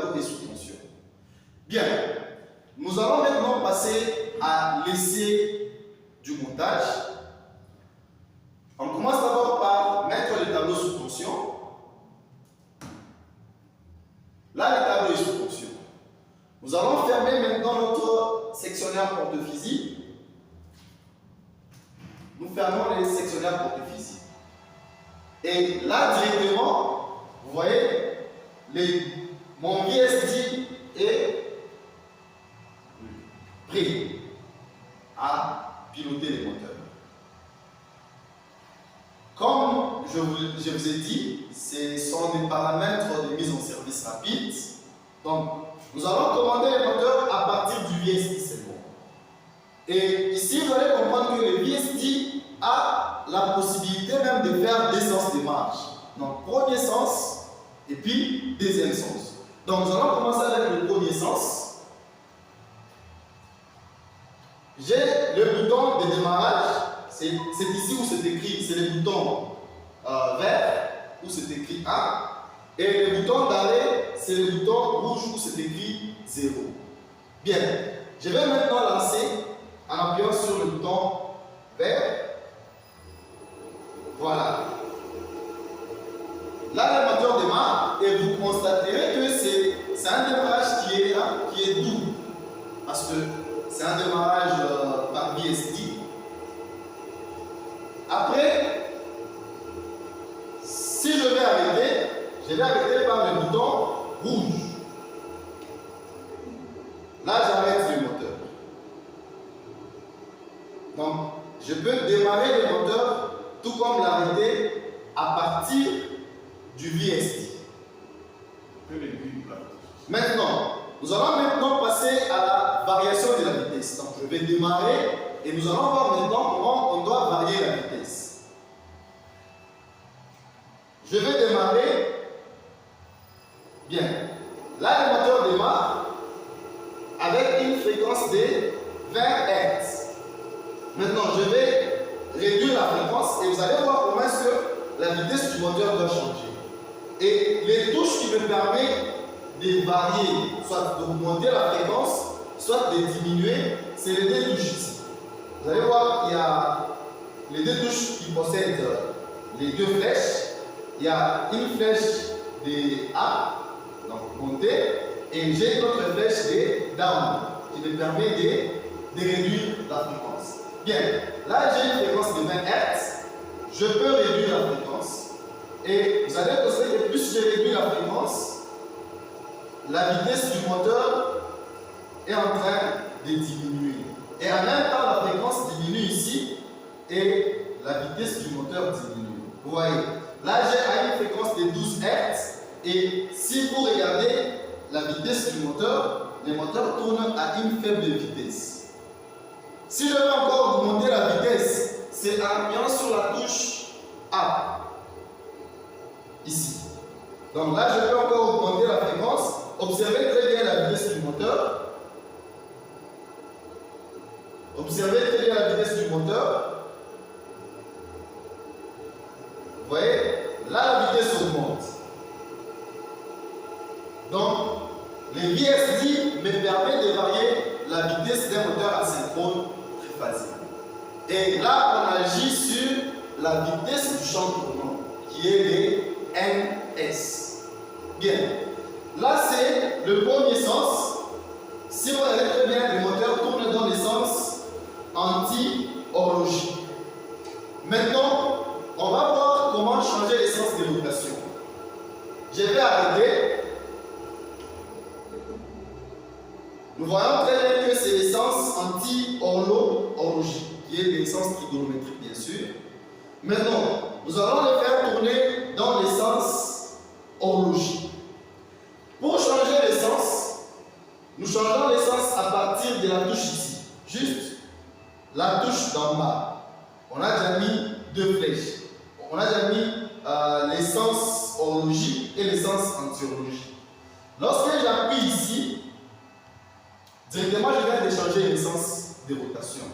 tableau est sous tension. Bien, nous allons maintenant passer à l'essai du montage. On commence d'abord par mettre le tableau sous tension. Là, le tableau est sous tension. Nous allons fermer maintenant notre sectionnaire porte-fusil. Nous fermons les sectionnaires porte-fusil. Et là, directement, vous voyez, mon VSD est prêt à piloter les moteurs. Comme je vous ai dit, ce sont des paramètres de mise en service rapide. Donc, nous allons commander les moteurs à partir du VSD seulement. Et ici, vous allez comprendre que le VSD a la possibilité même de faire deux sens de marche. Donc, premier sens et puis deuxième sens. Donc, nous allons commencer avec le premier sens. J'ai le bouton de démarrage. C'est ici où c'est écrit, c'est le bouton vert où c'est écrit 1. Et le bouton d'arrêt, c'est le bouton rouge où c'est écrit 0. Bien, je vais maintenant lancer en appuyant sur le bouton vert. Voilà. Là, le moteur démarre et vous constaterez que c'est un démarrage qui est doux. Parce que c'est un démarrage par VSD. Après, si je vais arrêter par le bouton rouge. Là, j'arrête le moteur. Donc, je peux démarrer le moteur tout comme l'arrêter à partir du VSD. Maintenant, nous allons maintenant passer à la variation de la vitesse. Donc, je vais démarrer et nous allons voir maintenant comment on doit varier la vitesse. Je vais démarrer. Bien. Là, le moteur démarre avec une fréquence de 20 Hz. Maintenant, je vais réduire la fréquence et vous allez voir comment est-ce que la vitesse du moteur doit changer. Et les touches qui me permettent de varier, soit d'augmenter la fréquence, soit de diminuer, c'est les deux touches ici. Vous allez voir qu'il y a les deux touches qui possèdent les deux flèches. Il y a une flèche de A, donc monter, et j'ai une autre flèche de down, qui me permet de réduire la fréquence. Bien, là j'ai une fréquence de 20 Hz, je peux réduire la fréquence, et vous allez constater que plus j'ai réduit la fréquence, la vitesse du moteur est en train de diminuer. Et en même temps, la fréquence diminue ici, et la vitesse du moteur diminue. Vous voyez, là j'ai à une fréquence de 12 Hz, et si vous regardez la vitesse du moteur, le moteur tourne à une faible vitesse. Si je veux encore augmenter la vitesse, c'est en appuyant sur la touche A, ici. Donc là, je peux encore augmenter la fréquence. Observez très bien la vitesse du moteur. Observez très bien la vitesse du moteur. Vous voyez, là, la vitesse augmente. Donc, le VSD me permet de varier la vitesse d'un moteur asynchrone triphasique. Et là, on agit sur la vitesse du champ tournant, qui est le NS. Bien. Là, c'est le premier sens. Si vous regardez très bien, le moteur tourne dans le sens anti-horlogie. Maintenant, on va voir comment changer les sens de rotation. Je vais arrêter. Nous voyons très bien que c'est l'essence anti-horlogie, qui est l'essence trigonométrique, bien sûr. Maintenant, nous allons le faire tourner dans l'essence horlogie. Pour changer l'essence, nous changeons l'essence à partir de la touche ici. Juste la touche d'en bas. On a déjà mis deux flèches. On a déjà mis l'essence horlogie et l'essence anti-horlogie. Lorsque j'appuie ici, directement je viens de changer l'essence de rotation.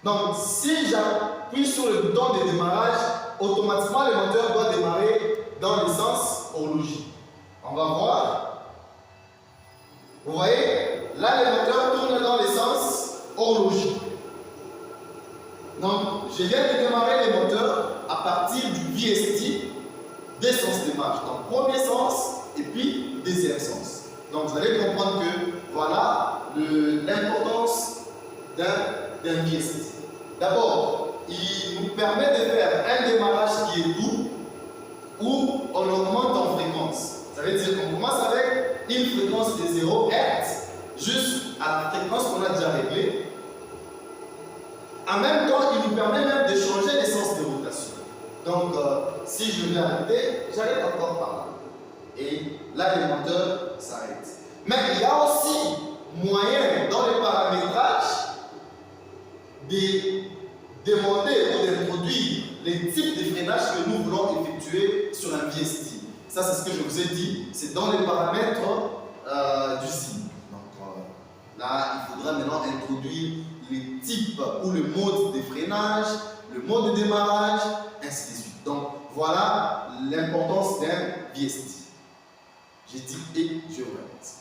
Donc si j'appuie sur le bouton de démarrage, automatiquement le moteur doit démarrer dans l'essence horlogie. On va voir. Vous voyez, là le moteur tourne dans le sens horloger. Donc, je viens de démarrer le moteur à partir du VST, des sens de marche. Donc, premier sens et puis deuxième sens. Donc, vous allez comprendre que voilà l'importance d'un VST. D'abord, il nous permet de faire un démarrage qui est doux où on augmente en fréquence. Ça veut dire qu'on commence avec une fréquence de 0 Hz juste à la fréquence qu'on a déjà réglée. En même temps, il nous permet même de changer les sens de rotation. Donc, si je vais arrêter, j'arrête encore par là. Et là, le moteur s'arrête. Mais il y a aussi moyen dans le paramétrage de demander ou d'introduire les types de freinage que nous voulons effectuer sur un VST. Ça, c'est ce que je vous ai dit. C'est dans les paramètres du SIM. Donc, là, il faudra maintenant introduire les types ou le mode de freinage, le mode de démarrage, ainsi de suite. Donc, voilà l'importance d'un VST. J'ai dit et je répète.